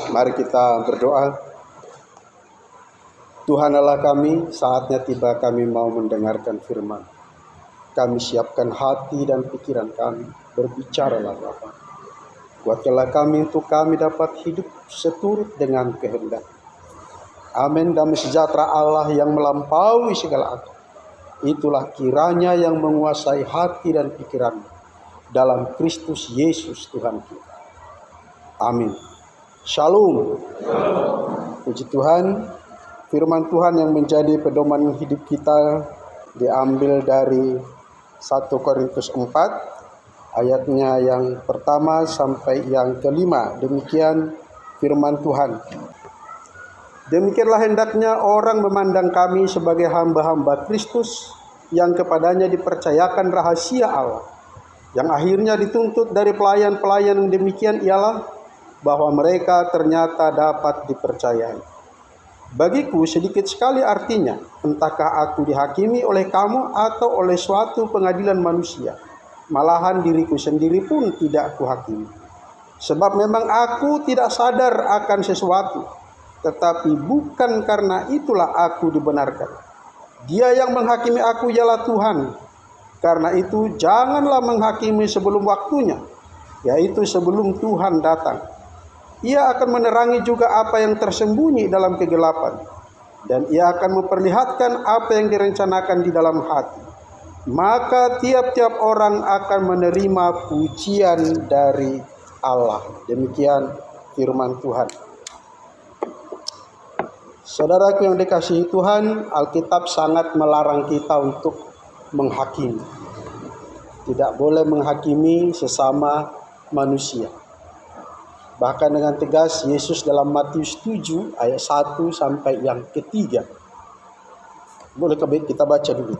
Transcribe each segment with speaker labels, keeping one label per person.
Speaker 1: Mari kita berdoa. Tuhan Allah kami, saatnya tiba kami mau mendengarkan firman. Kami siapkan hati dan pikiran kami. Berbicaralah Bapa. Kuatkanlah kami untuk kami dapat hidup seturut dengan kehendak. Amin. Damai sejahtera Allah yang melampaui segala akal, itulah kiranya yang menguasai hati dan pikiran dalam Kristus Yesus Tuhan kita. Amin. Shalom. Puji Tuhan, firman Tuhan yang menjadi pedoman hidup kita diambil dari 1 Korintus 4 ayatnya yang pertama sampai yang kelima. Demikian firman Tuhan. Demikianlah hendaknya orang memandang kami sebagai hamba-hamba Kristus yang kepadanya dipercayakan rahasia Allah, yang akhirnya dituntut dari pelayan-pelayan yang demikian ialah bahwa mereka ternyata dapat dipercayai. Bagiku sedikit sekali artinya, entahkah aku dihakimi oleh kamu atau oleh suatu pengadilan manusia. Malahan diriku sendiri pun tidak kuhakimi. Sebab memang aku tidak sadar akan sesuatu, tetapi bukan karena itulah aku dibenarkan. Dia yang menghakimi aku ialah Tuhan. Karena itu janganlah menghakimi sebelum waktunya, yaitu sebelum Tuhan datang. Ia akan menerangi juga apa yang tersembunyi dalam kegelapan, dan ia akan memperlihatkan apa yang direncanakan di dalam hati. Maka tiap-tiap orang akan menerima pujian dari Allah. Demikian firman Tuhan. Saudaraku yang dikasihi Tuhan, Alkitab sangat melarang kita untuk menghakimi. Tidak boleh menghakimi sesama manusia. Bahkan dengan tegas Yesus dalam Matius 7 ayat 1 sampai yang ketiga. Boleh kita baca dulu.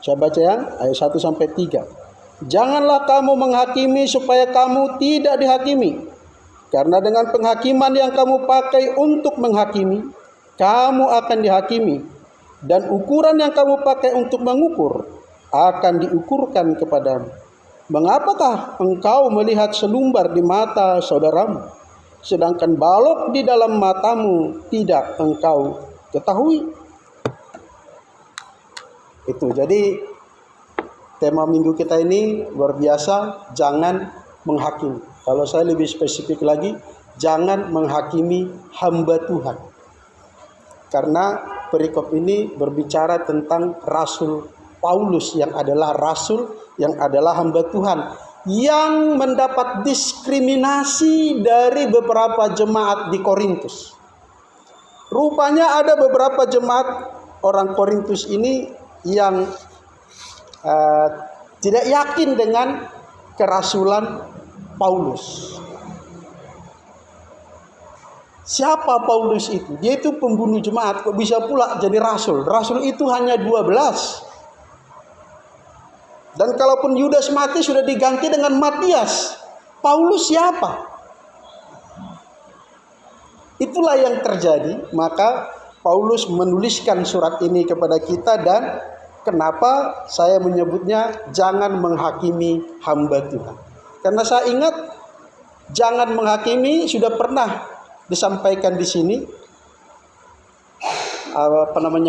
Speaker 1: Saya baca yang ayat 1 sampai 3. Janganlah kamu menghakimi supaya kamu tidak dihakimi. Karena dengan penghakiman yang kamu pakai untuk menghakimi, kamu akan dihakimi. Dan ukuran yang kamu pakai untuk mengukur akan diukurkan kepadamu. Mengapakah engkau melihat selumbar di mata saudaramu, sedangkan balok di dalam matamu tidak engkau ketahui? Itu jadi tema minggu kita ini luar biasa, jangan menghakimi. Kalau saya lebih spesifik lagi, jangan menghakimi hamba Tuhan. Karena perikop ini berbicara tentang Rasul Paulus yang adalah rasul, yang adalah hamba Tuhan, yang mendapat diskriminasi dari beberapa jemaat di Korintus. Rupanya ada beberapa jemaat orang Korintus ini yang tidak yakin dengan kerasulan Paulus. Siapa Paulus itu? Dia itu pembunuh jemaat, kok bisa pula jadi rasul? Rasul itu hanya 12. Dan kalaupun Yudas mati sudah diganti dengan Matias. Paulus siapa? Itulah yang terjadi. Maka Paulus menuliskan surat ini kepada kita, dan kenapa saya menyebutnya jangan menghakimi hamba Tuhan. Karena saya ingat jangan menghakimi sudah pernah disampaikan di sini.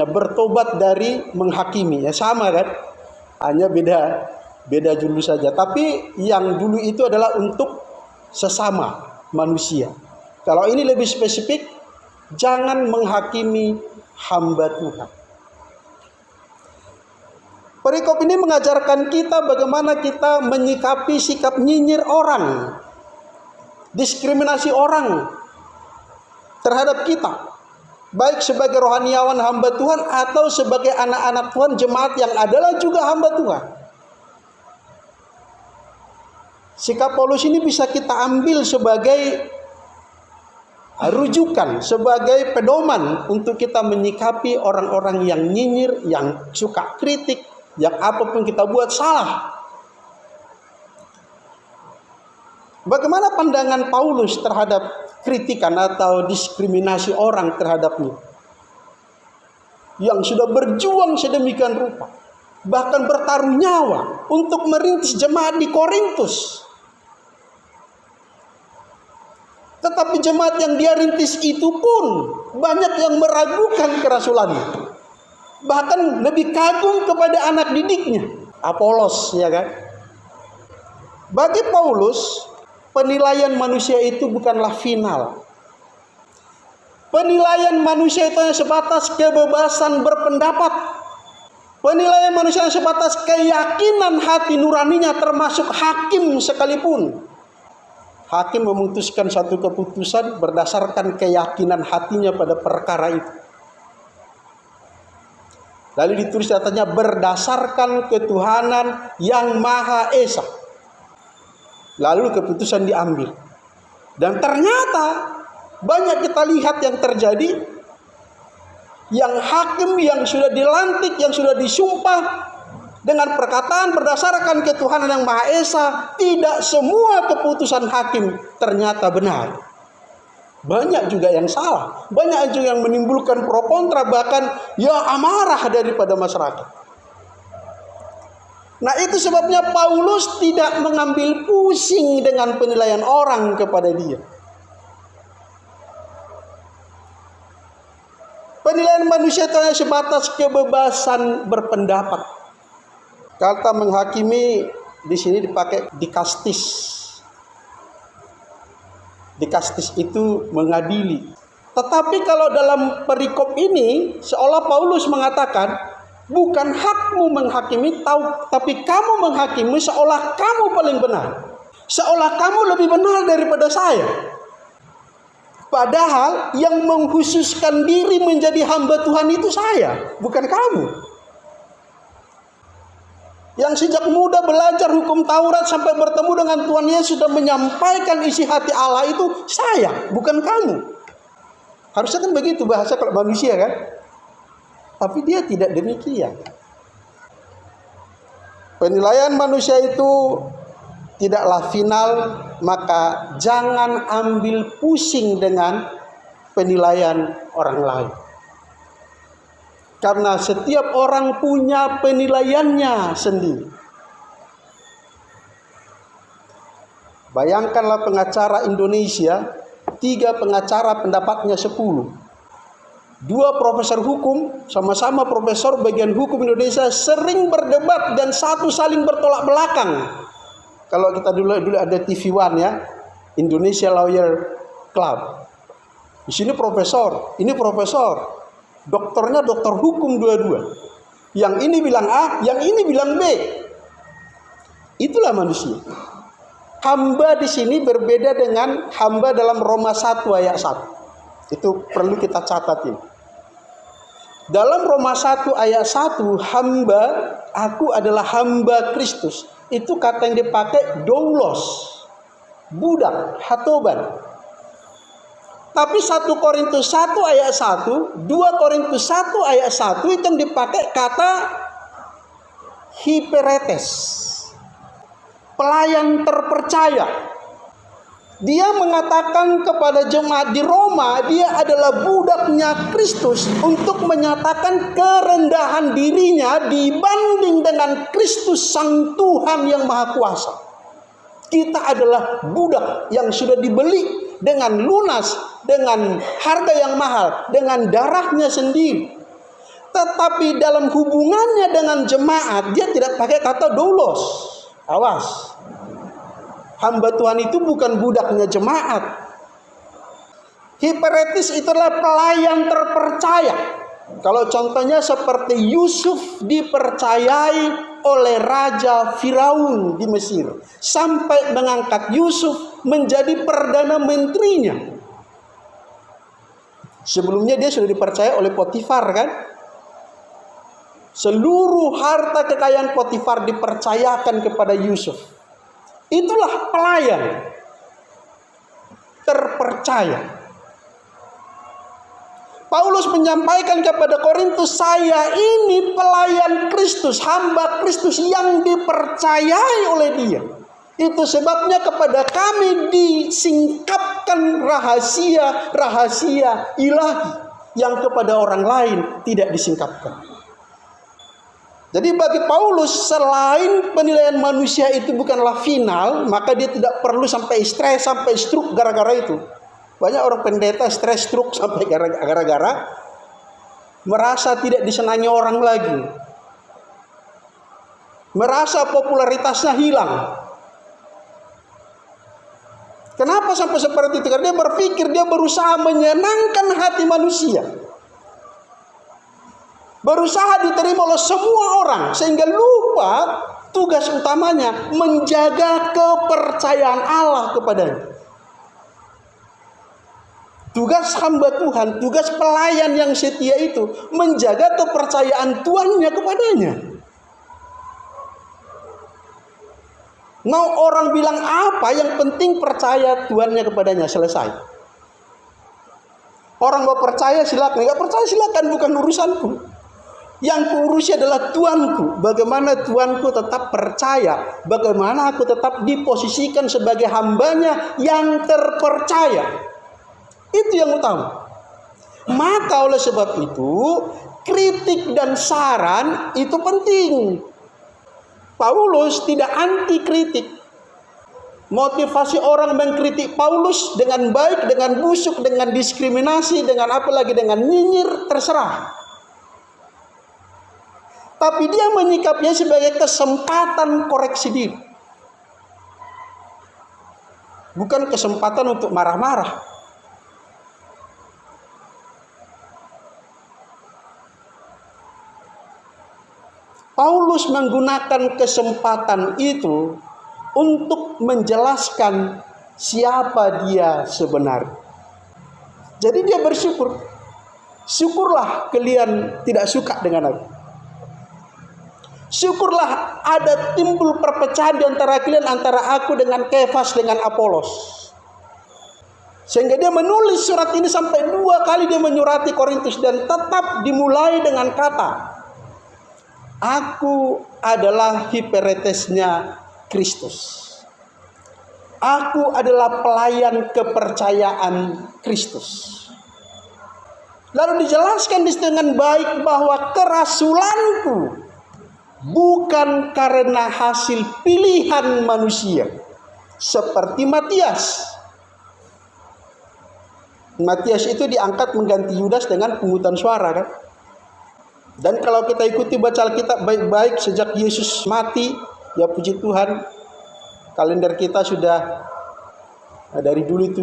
Speaker 1: Bertobat dari menghakimi. Ya sama kan? Hanya beda judul saja. Tapi yang dulu itu adalah untuk sesama manusia. Kalau ini lebih spesifik, jangan menghakimi hamba Tuhan. Perikop ini mengajarkan kita bagaimana kita menyikapi sikap nyinyir orang, diskriminasi orang terhadap kita. Baik sebagai rohaniawan hamba Tuhan atau sebagai anak-anak Tuhan, jemaat yang adalah juga hamba Tuhan. Sikap Paulus ini bisa kita ambil sebagai rujukan, sebagai pedoman untuk kita menyikapi orang-orang yang nyinyir, yang suka kritik, yang apapun kita buat salah. Bagaimana pandangan Paulus terhadap kritikan atau diskriminasi orang terhadapnya, yang sudah berjuang sedemikian rupa, bahkan bertaruh nyawa untuk merintis jemaat di Korintus? Tetapi jemaat yang dia rintis itu pun banyak yang meragukan kerasulannya. Bahkan lebih kagum kepada anak didiknya, Apolos, ya kan? Bagi Paulus, penilaian manusia itu bukanlah final. Penilaian manusia itu hanya sebatas kebebasan berpendapat. Penilaian manusia hanya sebatas keyakinan hati nuraninya, termasuk hakim sekalipun. Hakim memutuskan satu keputusan berdasarkan keyakinan hatinya pada perkara itu. Lalu ditulis katanya berdasarkan ketuhanan yang Maha Esa. Lalu keputusan diambil. Dan ternyata banyak kita lihat yang terjadi. Yang hakim yang sudah dilantik, yang sudah disumpah dengan perkataan berdasarkan ketuhanan yang Maha Esa, tidak semua keputusan hakim ternyata benar. Banyak juga yang salah, banyak juga yang menimbulkan pro kontra, bahkan ya amarah daripada masyarakat. Nah, itu sebabnya Paulus tidak mengambil pusing dengan penilaian orang kepada dia. Penilaian manusia itu hanya sebatas kebebasan berpendapat. Kata menghakimi di sini dipakai dikastis. Dikastis itu mengadili. Tetapi kalau dalam perikop ini seolah Paulus mengatakan bukan hakmu menghakimi, tapi kamu menghakimi seolah kamu paling benar. Seolah kamu lebih benar daripada saya. Padahal yang mengkhususkan diri menjadi hamba Tuhan itu saya, bukan kamu. Yang sejak muda belajar hukum Taurat sampai bertemu dengan Tuhan Yesus sudah menyampaikan isi hati Allah itu saya, bukan kamu. Harusnya kan begitu bahasa kalau manusia kan. Tapi dia tidak demikian. Penilaian manusia itu tidaklah final, maka jangan ambil pusing dengan penilaian orang lain. Karena setiap orang punya penilaiannya sendiri. Bayangkanlah pengacara Indonesia, 3 pengacara pendapatnya 10. 2 profesor hukum, sama-sama profesor bagian hukum Indonesia, sering berdebat dan satu saling bertolak belakang. Kalau kita dulu ada TV One ya, Indonesia Lawyer Club. Di sini profesor, ini profesor. Dokternya dokter hukum dua-dua. Yang ini bilang A, yang ini bilang B. Itulah manusia. Hamba di sini berbeda dengan hamba dalam Roma 1 ayat 1. Itu perlu kita catat ini. Dalam Roma 1 ayat 1, hamba, aku adalah hamba Kristus. Itu kata yang dipakai doulos, budak, hatoban. Tapi 1 Korintus 1 ayat 1, 2 Korintus 1 ayat 1 itu yang dipakai kata hiperetes, pelayan terpercaya. Dia mengatakan kepada jemaat di Roma, dia adalah budaknya Kristus untuk menyatakan kerendahan dirinya dibanding dengan Kristus Sang Tuhan yang Maha Kuasa. Kita adalah budak yang sudah dibeli dengan lunas, dengan harga yang mahal, dengan darahnya sendiri. Tetapi dalam hubungannya dengan jemaat, dia tidak pakai kata doulos. Awas. Hamba Tuhan itu bukan budaknya jemaat. Hiperetis itulah pelayan terpercaya. Kalau contohnya seperti Yusuf dipercayai oleh Raja Firaun di Mesir, sampai mengangkat Yusuf menjadi perdana menterinya. Sebelumnya dia sudah dipercaya oleh Potifar kan? Seluruh harta kekayaan Potifar dipercayakan kepada Yusuf. Itulah pelayan terpercaya. Paulus menyampaikan kepada Korintus, saya ini pelayan Kristus, hamba Kristus yang dipercayai oleh dia. Itu sebabnya kepada kami disingkapkan rahasia-rahasia ilahi yang kepada orang lain tidak disingkapkan. Jadi bagi Paulus, selain penilaian manusia itu bukanlah final, maka dia tidak perlu sampai stres, sampai stroke gara-gara itu. Banyak orang pendeta stres stroke sampai gara-gara merasa tidak disenangi orang lagi. Merasa popularitasnya hilang. Kenapa sampai seperti itu? Karena dia berpikir dia berusaha menyenangkan hati manusia. Berusaha diterima oleh semua orang. Sehingga lupa tugas utamanya menjaga kepercayaan Allah kepadanya. Tugas hamba Tuhan, tugas pelayan yang setia itu menjaga kepercayaan Tuhannya kepadanya. Mau orang bilang apa, yang penting percaya Tuhannya kepadanya, selesai. Orang mau percaya silakan, nggak percaya silakan, bukan urusanku. Yang kuurusi adalah Tuanku. Bagaimana Tuanku tetap percaya, bagaimana aku tetap diposisikan sebagai hambanya yang terpercaya. Itu yang utama. Maka oleh sebab itu, kritik dan saran itu penting. Paulus tidak anti kritik. Motivasi orang mengkritik Paulus dengan baik, dengan busuk, dengan diskriminasi, dengan apa lagi, dengan nyinyir, terserah. Tapi dia menyikapnya sebagai kesempatan koreksi diri. Bukan kesempatan untuk marah-marah. Paulus menggunakan kesempatan itu untuk menjelaskan siapa dia sebenarnya. Jadi dia bersyukur. Syukurlah kalian tidak suka dengan aku. Syukurlah ada timbul perpecahan di antara kalian, antara aku dengan Kefas dengan Apolos. Sehingga dia menulis surat ini sampai 2 kali dia menyurati Korintus, dan tetap dimulai dengan kata, aku adalah hiperetesnya Kristus. Aku adalah pelayan kepercayaan Kristus. Lalu dijelaskan dengan baik bahwa kerasulanku bukan karena hasil pilihan manusia, seperti Matias. Matias itu diangkat mengganti Yudas dengan pungutan suara, kan? Dan kalau kita ikuti baca Alkitab baik-baik sejak Yesus mati, ya puji Tuhan, kalender kita sudah dari dulu itu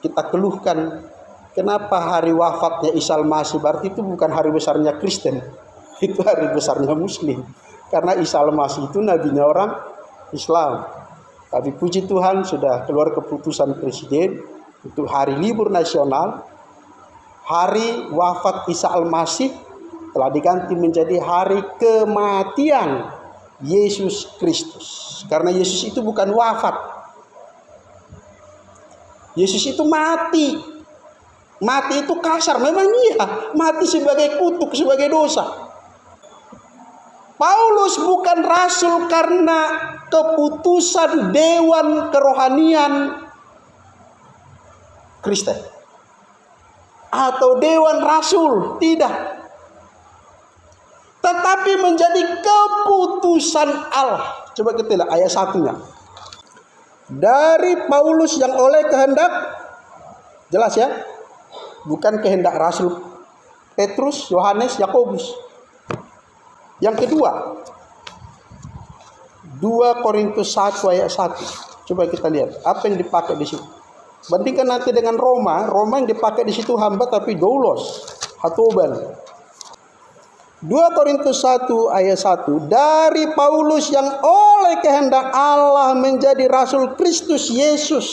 Speaker 1: kita keluhkan, kenapa hari wafatnya Isa Al-Masih, berarti itu bukan hari besarnya Kristen, itu hari besarnya Muslim. Karena Isa Al-Masih itu nabinya orang Islam. Tapi puji Tuhan sudah keluar keputusan Presiden untuk hari libur nasional, hari wafat Isa Al-Masih telah diganti menjadi hari kematian Yesus Kristus. Karena Yesus itu bukan wafat. Yesus itu mati. Mati itu kasar, memang iya. Mati sebagai kutuk, sebagai dosa. Paulus bukan rasul karena keputusan dewan kerohanian Kristen atau dewan rasul, tidak. Tetapi menjadi keputusan Allah. Coba kita lihat ayat 1-nya. Dari Paulus yang oleh kehendak, jelas ya, bukan kehendak Rasul Petrus, Yohanes, Yakobus. Yang kedua, 2 Korintus 1 ayat 1. Coba kita lihat apa yang dipakai di situ. Bandingkan nanti dengan Roma. Roma yang dipakai di situ hamba tapi doulos, hatoban. 2 Korintus 1 ayat 1. Dari Paulus yang oleh kehendak Allah menjadi rasul Kristus Yesus.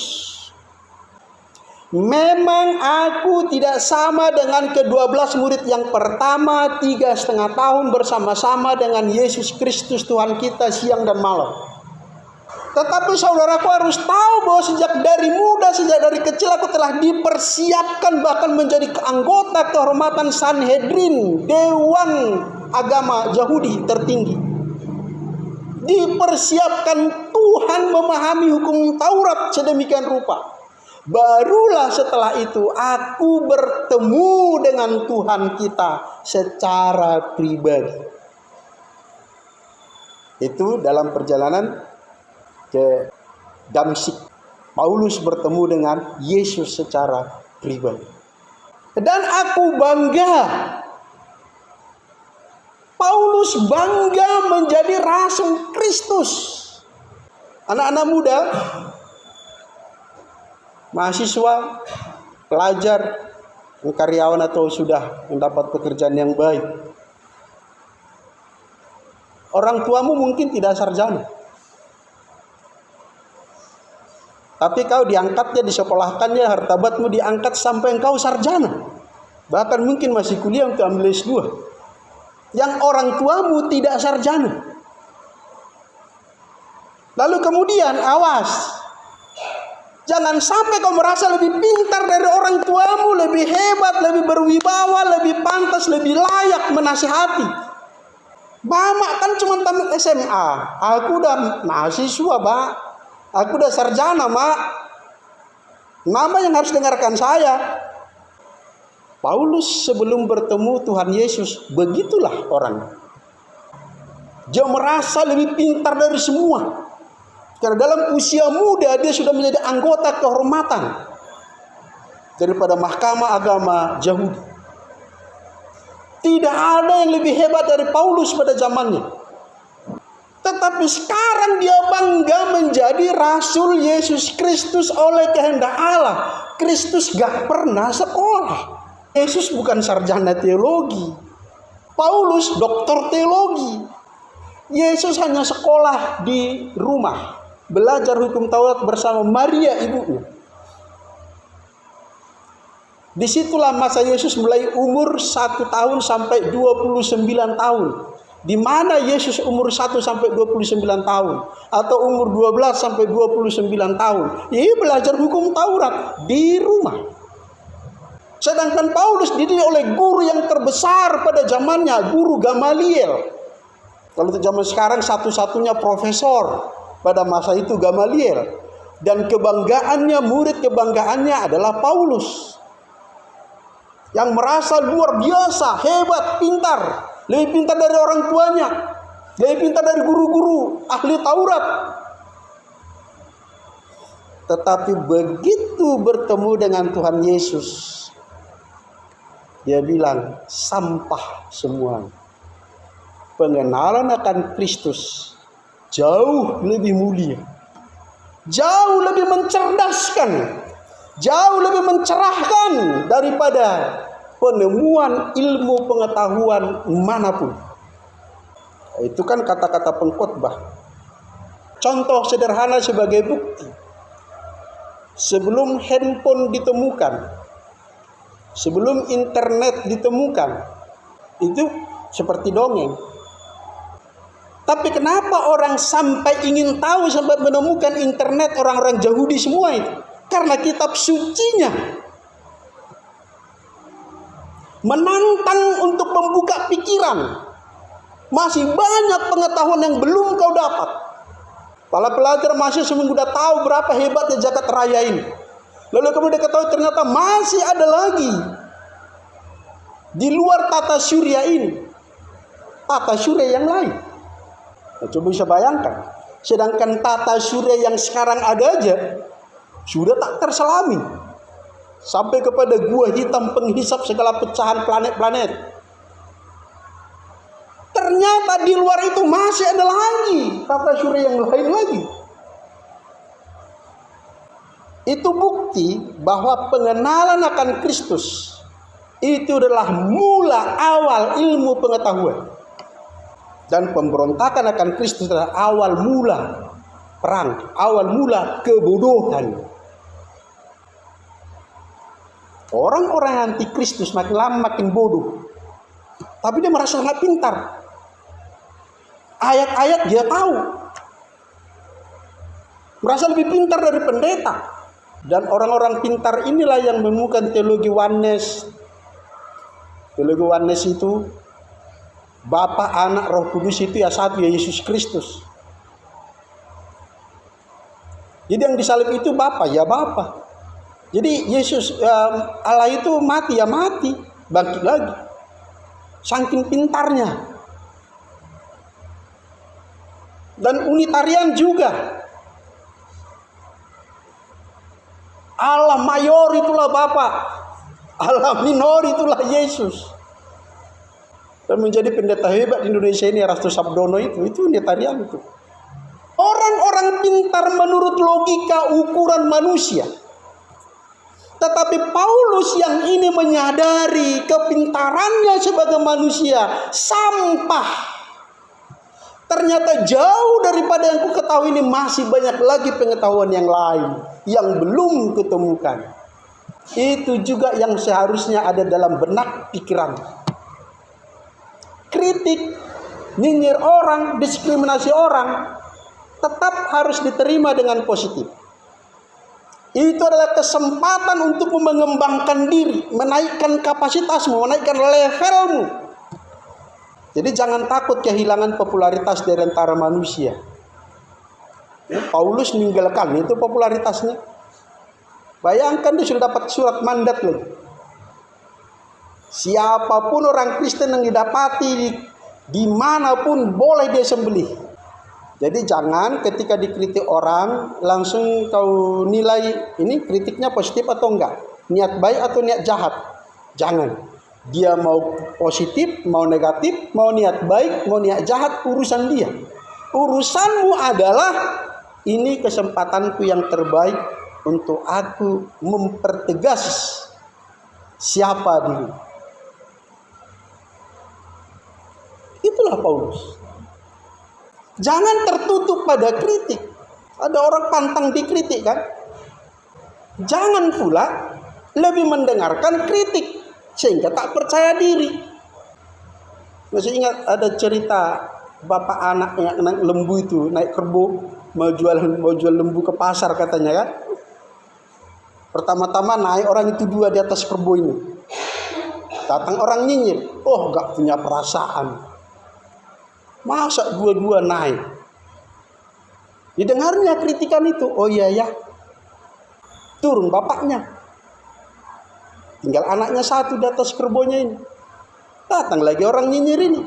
Speaker 1: Memang aku tidak sama dengan ke-12 murid yang pertama 3,5 tahun bersama-sama dengan Yesus Kristus Tuhan kita siang dan malam. Tetapi saudaraku harus tahu bahwa sejak dari muda, sejak dari kecil aku telah dipersiapkan bahkan menjadi anggota kehormatan Sanhedrin, dewan agama Yahudi tertinggi. Dipersiapkan Tuhan memahami hukum Taurat sedemikian rupa. Barulah setelah itu aku bertemu dengan Tuhan kita secara pribadi. Itu dalam perjalanan ke Damsyik. Paulus bertemu dengan Yesus secara pribadi. Dan aku bangga. Paulus bangga menjadi rasul Kristus. Anak-anak muda, mahasiswa, pelajar, karyawan atau sudah mendapat pekerjaan yang baik. Orang tuamu mungkin tidak sarjana. Tapi kau diangkatnya, disekolahkannya, hartabatmu diangkat sampai engkau sarjana. Bahkan mungkin masih kuliah untuk ambil S2. Yang orang tuamu tidak sarjana. Lalu kemudian awas. Jangan sampai kau merasa lebih pintar dari orang tuamu, lebih hebat, lebih berwibawa, lebih pantas, lebih layak menasihati. Mama kan cuma tamat SMA. Aku udah mahasiswa, Pak. Aku udah sarjana, Mak. Mama yang harus dengarkan saya. Paulus sebelum bertemu Tuhan Yesus, begitulah orang. Dia merasa lebih pintar dari semua. Karena dalam usia muda dia sudah menjadi anggota kehormatan daripada mahkamah agama Yahudi. Tidak ada yang lebih hebat dari Paulus pada zamannya. Tetapi sekarang dia bangga menjadi rasul Yesus Kristus oleh kehendak Allah. Kristus gak pernah sekolah. Yesus bukan sarjana teologi. Paulus doktor teologi. Yesus hanya sekolah di rumah. Belajar hukum Taurat bersama Maria ibunya. Disitulah masa Yesus mulai umur 1 tahun sampai 29 tahun. Di mana Yesus umur 1 sampai 29 tahun. Atau umur 12 sampai 29 tahun. Ia belajar hukum Taurat di rumah. Sedangkan Paulus dididik oleh guru yang terbesar pada zamannya. Guru Gamaliel. Kalau untuk zaman sekarang satu-satunya profesor. Pada masa itu Gamaliel. Dan kebanggaannya, murid kebanggaannya adalah Paulus. Yang merasa luar biasa, hebat, pintar. Lebih pintar dari orang tuanya. Lebih pintar dari guru-guru ahli Taurat. Tetapi begitu bertemu dengan Tuhan Yesus, dia bilang, sampah semua. Pengenalan akan Kristus jauh lebih mulia, jauh lebih mencerdaskan, jauh lebih mencerahkan daripada penemuan ilmu pengetahuan manapun. Itu kan kata-kata pengkhotbah. Contoh sederhana sebagai bukti. Sebelum handphone ditemukan, sebelum internet ditemukan, itu seperti dongeng. Tapi kenapa orang sampai ingin tahu, sampai menemukan internet, orang-orang Yahudi semua itu? Karena kitab sucinya menantang untuk membuka pikiran. Masih banyak pengetahuan yang belum kau dapat. Para pelajar masih seminggu udah tahu berapa hebatnya jagat raya ini. Lalu kemudian ketahui ternyata masih ada lagi di luar tata surya ini, tata surya yang lain. Nah, coba bisa bayangkan, sedangkan tata surya yang sekarang ada aja sudah tak terselami sampai kepada gua hitam penghisap segala pecahan planet-planet. Ternyata di luar itu masih ada lagi tata surya yang lain lagi. Itu bukti bahwa pengenalan akan Kristus itu adalah mula awal ilmu pengetahuan. Dan pemberontakan akan Kristus adalah awal mula perang, awal mula kebodohan. Orang-orang anti Kristus makin lama makin bodoh. Tapi dia merasa sangat pintar. Ayat-ayat dia tahu. Merasa lebih pintar dari pendeta. Dan orang-orang pintar inilah yang menemukan teologi oneness. Teologi oneness itu Bapa, Anak, Roh Kudus itu ya satu, ya Yesus Kristus. Jadi yang disalib itu Bapa, ya Bapa. Jadi Yesus Allah itu mati, ya mati, bangkit lagi. Saking pintarnya. Dan Unitarian juga. Allah mayor itulah Bapa, Allah minor itulah Yesus. Dan menjadi pendeta hebat di Indonesia ini Erasto Sabdono itu Unitarian itu. Orang-orang pintar menurut logika ukuran manusia. Tetapi Paulus yang ini menyadari kepintarannya sebagai manusia sampah. Ternyata jauh daripada yang ku ketahui ini masih banyak lagi pengetahuan yang lain yang belum kutemukan. Itu juga yang seharusnya ada dalam benak pikiran. Kritik, nyinyir orang, diskriminasi orang tetap harus diterima dengan positif. Itu adalah kesempatan untuk mengembangkan diri, menaikkan kapasitasmu, menaikkan levelmu. Jadi jangan takut kehilangan popularitas dari antara manusia. Paulus meninggalkan itu popularitasnya. Bayangkan dia sudah dapat surat mandat loh. Siapapun orang Kristen yang didapati dimanapun boleh dia sembelih. Jadi jangan ketika dikritik orang langsung kau nilai ini kritiknya positif atau enggak, niat baik atau niat jahat. Jangan. Dia mau positif, mau negatif, mau niat baik, mau niat jahat, urusan dia. Urusanmu adalah ini kesempatanku yang terbaik untuk aku mempertegas siapa diri. Itulah Paulus. Jangan tertutup pada kritik. Ada orang pantang dikritik kan? Jangan pula lebih mendengarkan kritik sehingga tak percaya diri. Masih ingat ada cerita bapak anak yang naik lembu itu, naik kerbau, mau jual lembu ke pasar katanya kan? Pertama-tama naik orang itu dua di atas kerbau ini. Datang orang nyinyir, oh gak punya perasaan. Masa dua-dua naik? Didengarnya kritikan itu, oh iya ya. Turun bapaknya. Tinggal anaknya satu di atas kerbaunya ini. Datang lagi orang nyinyir ini.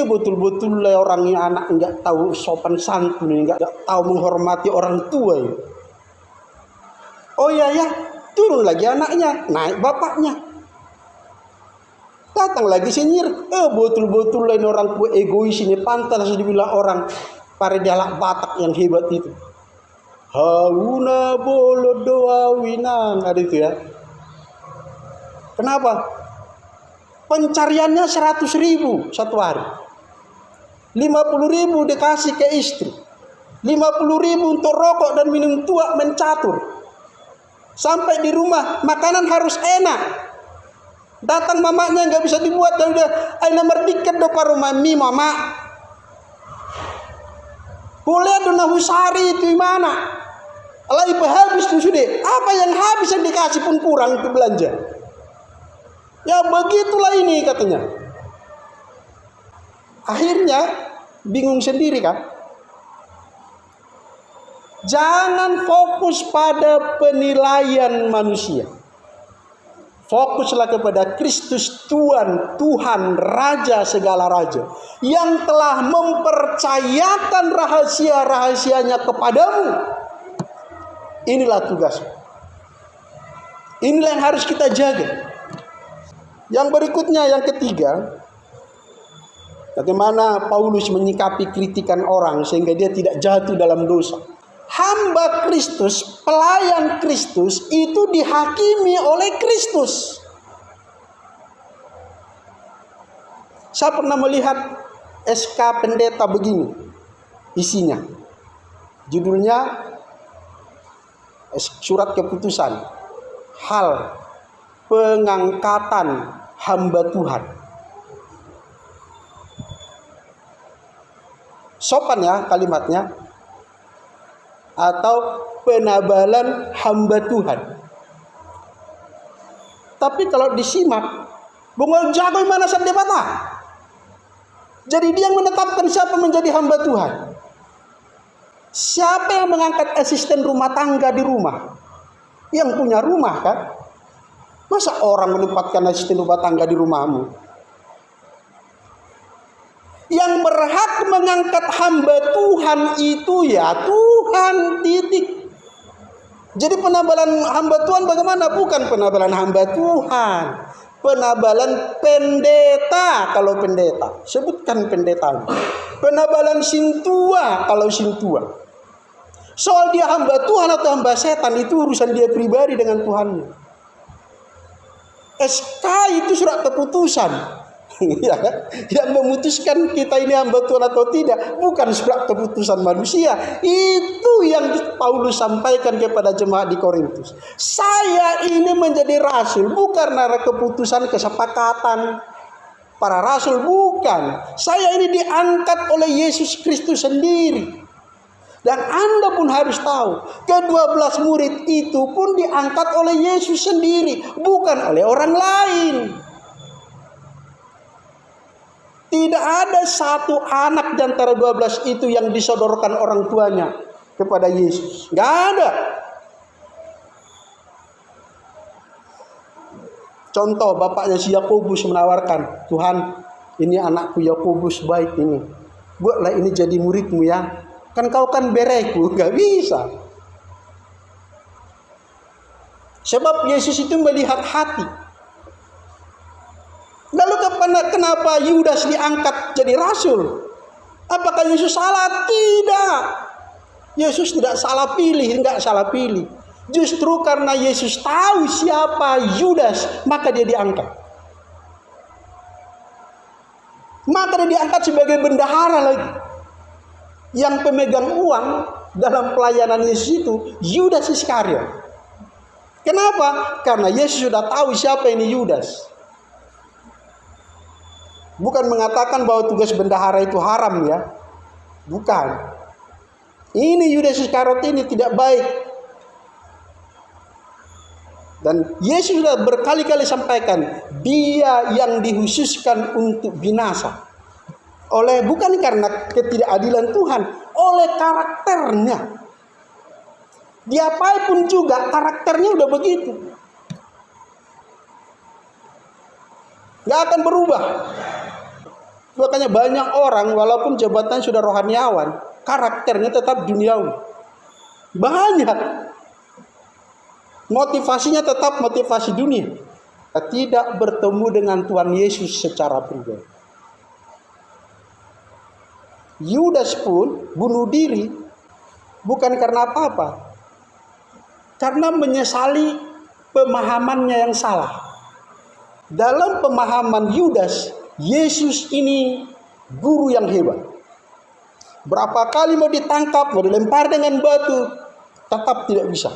Speaker 1: Betul-betul lah orangnya anak enggak tahu sopan santun, enggak tahu menghormati orang tua ya. Oh iya ya, turun lagi anaknya, naik bapaknya. Datang lagi nyinyir, betul-betul lah ini orang tua egois ini, pantas dibilang orang Parejalak Batak yang hebat itu. Hauna bolo doa winan, ada itu ya. Kenapa? Pencariannya 100.000 satu hari. 50.000 dikasih ke istri. 50.000 untuk rokok dan minum tua mencatur. Sampai di rumah makanan harus enak. Datang mamanya nggak bisa dibuat dan udah ayo nomor tiket do paru mami mama. Boleh dona husari itu mana? Allah ibu habis tuh sudah. Apa yang habis yang dikasih pun kurang untuk belanja. Ya begitulah ini katanya. Akhirnya bingung sendiri kan. Jangan fokus pada penilaian manusia. Fokuslah kepada Kristus Tuhan, Raja segala raja. Yang telah mempercayakan rahasia-rahasianya kepadamu. Inilah tugas. Inilah yang harus kita jaga. Yang berikutnya, yang ketiga, bagaimana Paulus menyikapi kritikan orang sehingga dia tidak jatuh dalam dosa. Hamba Kristus, pelayan Kristus itu dihakimi oleh Kristus. Saya pernah melihat SK pendeta begini isinya. Judulnya surat keputusan hal pengangkatan hamba Tuhan. Sopan ya kalimatnya. Atau penabalan hamba Tuhan. Tapi kalau disimak, bungal jago mana sadebata. Jadi dia yang menetapkan siapa menjadi hamba Tuhan. Siapa yang mengangkat asisten rumah tangga di rumah? Yang punya rumah kan? Masa orang menempatkan asisten rumah tangga di rumahmu? Yang berhak mengangkat hamba Tuhan itu ya Tuhan, titik. Jadi penabalan hamba Tuhan bagaimana? Bukan penabalan hamba Tuhan. Penabalan pendeta kalau pendeta. Sebutkan pendeta. Penabalan sintua kalau sintua. Soal dia hamba Tuhan atau hamba setan itu urusan dia pribadi dengan Tuhannya. SK itu surat keputusan. Ya, yang memutuskan kita ini hamba Tuhan atau tidak bukan surat keputusan manusia. Itu yang Paulus sampaikan kepada jemaat di Korintus. Saya ini menjadi rasul bukan karena keputusan kesepakatan para rasul, bukan. Saya ini diangkat oleh Yesus Kristus sendiri. Dan Anda pun harus tahu, ke-12 murid itu pun diangkat oleh Yesus sendiri, bukan oleh orang lain. Tidak ada satu anak di antara 12 itu yang disodorkan orang tuanya kepada Yesus. Nggak ada. Contoh, bapaknya si Yakobus menawarkan, Tuhan, ini anakku Yakobus baik ini. Buatlah ini jadi muridmu ya. Kan kau kan bereku. Nggak bisa. Sebab Yesus itu melihat hati. Lalu kenapa Yudas diangkat jadi rasul? Apakah Yesus salah? Tidak. Yesus tidak salah pilih, enggak salah pilih. Justru karena Yesus tahu siapa Yudas, maka dia diangkat. Maka dia diangkat sebagai bendahara lagi. Yang pemegang uang dalam pelayanan Yesus itu Yudas Iskariot. Kenapa? Karena Yesus sudah tahu siapa ini Yudas. Bukan mengatakan bahwa tugas bendahara itu haram ya. Bukan. Ini Yudas Iskariot ini tidak baik. Dan Yesus sudah berkali-kali sampaikan, dia yang dikhususkan untuk binasa. Bukan karena ketidakadilan Tuhan, oleh karakternya. Diapaipun juga karakternya udah begitu. Gak akan berubah. Makanya banyak orang walaupun jabatannya sudah rohaniawan, karakternya tetap duniawi. Banyak. Motivasinya tetap motivasi dunia. Tidak bertemu dengan Tuhan Yesus secara pribadi. Yudas pun bunuh diri bukan karena apa-apa. Karena menyesali pemahamannya yang salah. Dalam pemahaman Yudas, Yesus ini guru yang hebat. Berapa kali mau ditangkap, mau dilempar dengan batu, tetap tidak bisa.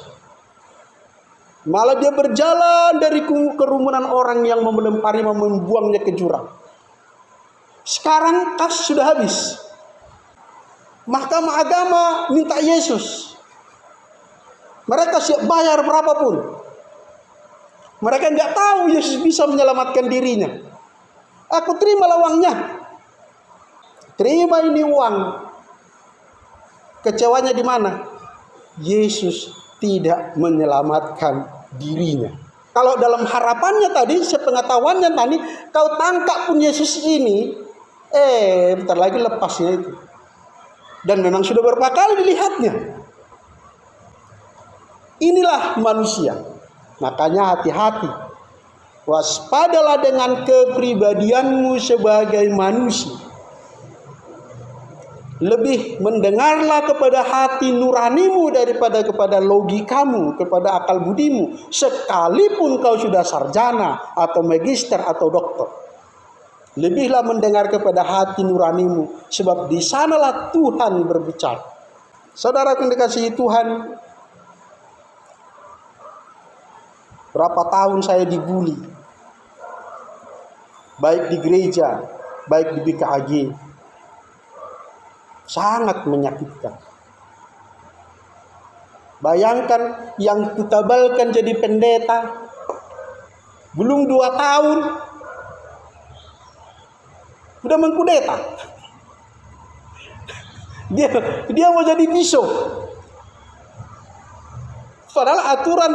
Speaker 1: Malah dia berjalan dari kerumunan orang yang melempari, membuangnya ke jurang. Sekarang kasus sudah habis. Mahkamah agama minta Yesus. Mereka siap bayar berapapun. Mereka nggak tahu Yesus bisa menyelamatkan dirinya. Aku terimalah uangnya. Terima ini uang. Kecewanya di mana? Yesus tidak menyelamatkan dirinya. Kalau dalam harapannya tadi, sepengetahuannya tadi, kau tangkap pun Yesus ini, bentar lagi lepasnya itu. Dan memang sudah berapa kali dilihatnya. Inilah manusia. Makanya hati-hati. Waspadalah dengan kepribadianmu sebagai manusia. Lebih mendengarlah kepada hati nuranimu daripada kepada logikamu, kepada akal budimu. Sekalipun kau sudah sarjana atau magister atau doktor. Lebihlah mendengar kepada hati nuranimu. Sebab di sanalah Tuhan berbicara. Saudara yang dikasihi Tuhan, berapa tahun saya dibully. Baik di gereja, baik di BKAG. Sangat menyakitkan. Bayangkan yang kutabalkan jadi pendeta. Belum 2 tahun. Udah mengkudeta. Dia mau jadi bishop. Padahal aturan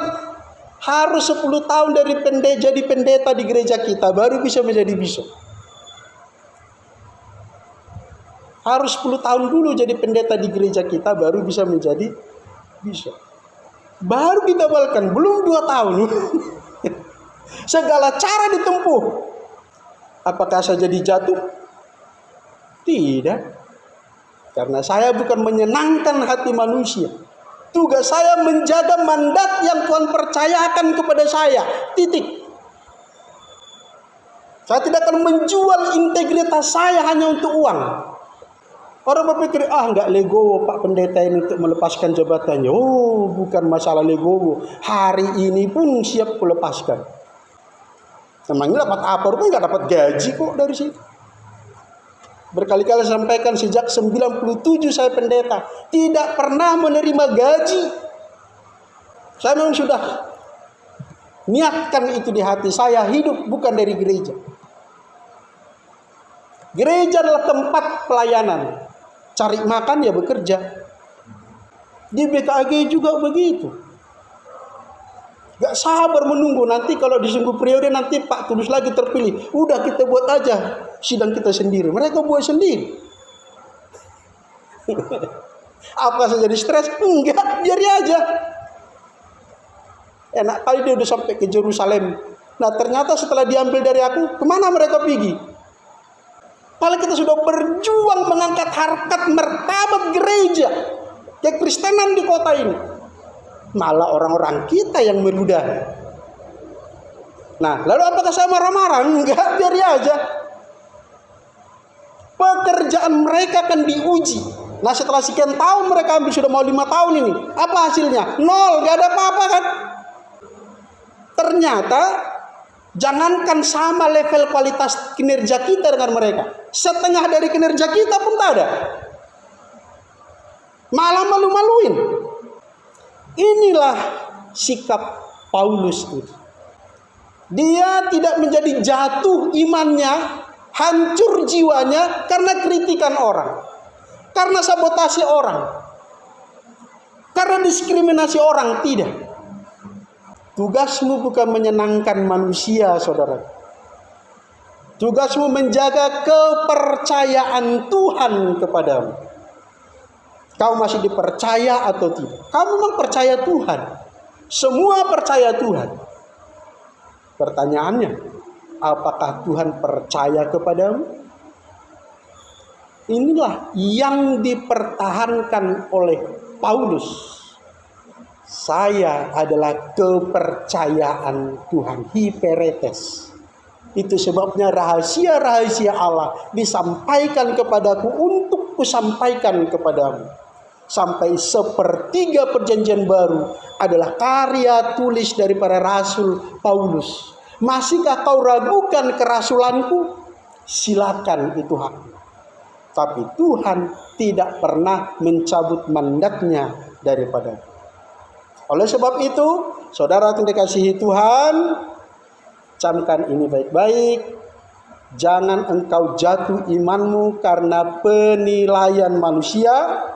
Speaker 1: harus 10 tahun dari jadi pendeta di gereja kita baru bisa menjadi bishop. Harus 10 tahun dulu jadi pendeta di gereja kita baru bisa menjadi bishop. Baru ditebalkan, belum 2 tahun. Segala cara ditempuh. Apakah saya jadi jatuh? Tidak. Karena saya bukan menyenangkan hati manusia. Tugas saya menjaga mandat yang Tuhan percayakan kepada saya. Titik. Saya tidak akan menjual integritas saya hanya untuk uang. Orang berpikir, nggak legowo Pak Pendeta ini untuk melepaskan jabatannya. Oh, bukan masalah legowo. Hari ini pun siap kulepaskan. Emangnya dapat apa? Rupanya nggak dapat gaji kok dari situ. Berkali-kali sampaikan sejak 97 saya pendeta. Tidak pernah menerima gaji. Saya memang sudah niatkan itu di hati saya. Hidup bukan dari gereja. Gereja adalah tempat pelayanan. Cari makan ya bekerja. Di BKG juga begitu. Gak sabar menunggu nanti kalau disungguh periode nanti Pak Tulus lagi terpilih. Udah kita buat aja sidang kita sendiri. Mereka buat sendiri. Apa saya jadi stres? Enggak, biar aja. Enak kali dia udah sampai ke Yerusalem. Nah ternyata setelah diambil dari aku, kemana mereka pergi? Padahal kita sudah berjuang mengangkat harkat martabat gereja, kekristenan di kota ini. Malah orang-orang kita yang meludah. Nah, lalu apakah saya marah-marah? Enggak, biar aja. Pekerjaan mereka akan diuji. Nah, setelah sekian tahun mereka ambil, sudah mau 5 tahun ini. Apa hasilnya? 0, gak ada apa-apa kan? Ternyata jangankan sama level kualitas kinerja kita dengan mereka, setengah dari kinerja kita pun tak ada. Malah malu-maluin. Inilah sikap Paulus itu. Dia tidak menjadi jatuh imannya, hancur jiwanya karena kritikan orang, karena sabotase orang, karena diskriminasi orang. Tidak. Tugasmu bukan menyenangkan manusia, saudara. Tugasmu menjaga kepercayaan Tuhan kepadamu. Kau masih dipercaya atau tidak? Kau memang percaya Tuhan. Semua percaya Tuhan. Pertanyaannya, apakah Tuhan percaya kepadamu? Inilah yang dipertahankan oleh Paulus. Saya adalah kepercayaan Tuhan, hiperetes. Itu sebabnya rahasia-rahasia Allah disampaikan kepadaku untuk kusampaikan kepadamu. Sampai 1/3 perjanjian baru adalah karya tulis dari para rasul Paulus. Masihkah kau ragukan kerasulanku? Silakan, itu hak. Tapi Tuhan tidak pernah mencabut mandatnya daripada. Oleh sebab itu, saudara yang dikasihi Tuhan, camkan ini baik-baik. Jangan engkau jatuh imanmu karena penilaian manusia,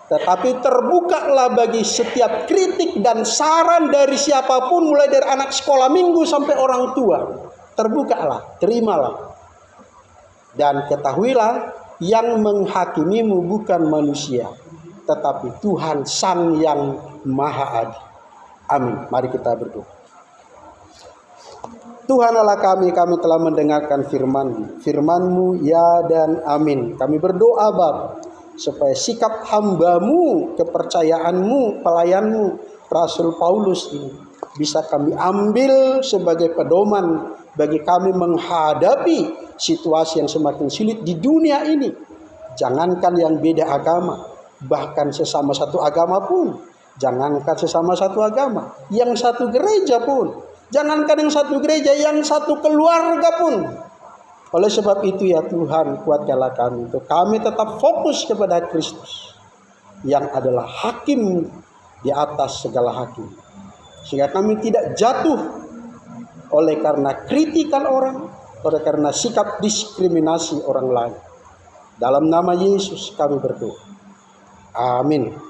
Speaker 1: tetapi terbukalah bagi setiap kritik dan saran dari siapapun, mulai dari anak sekolah minggu sampai orang tua. Terbukalah, terimalah. Dan ketahuilah, yang menghakimimu bukan manusia, tetapi Tuhan Sang yang Maha Adil. Amin. Mari kita berdoa. Tuhan Allah kami telah mendengarkan firman-Mu ya dan amin. Kami berdoa Bapa, supaya sikap hamba-Mu, kepercayaan-Mu, pelayan-Mu, Rasul Paulus ini bisa kami ambil sebagai pedoman bagi kami menghadapi situasi yang semakin sulit di dunia ini. Jangankan yang beda agama, bahkan sesama satu agama pun. Jangankan sesama satu agama, yang satu gereja pun. Jangankan yang satu gereja, yang satu keluarga pun. Oleh sebab itu ya Tuhan, kuatkanlah kami untuk kami tetap fokus kepada Kristus, yang adalah hakim di atas segala hakim. Sehingga kami tidak jatuh oleh karena kritikan orang, oleh karena sikap diskriminasi orang lain. Dalam nama Yesus kami berdoa. Amin.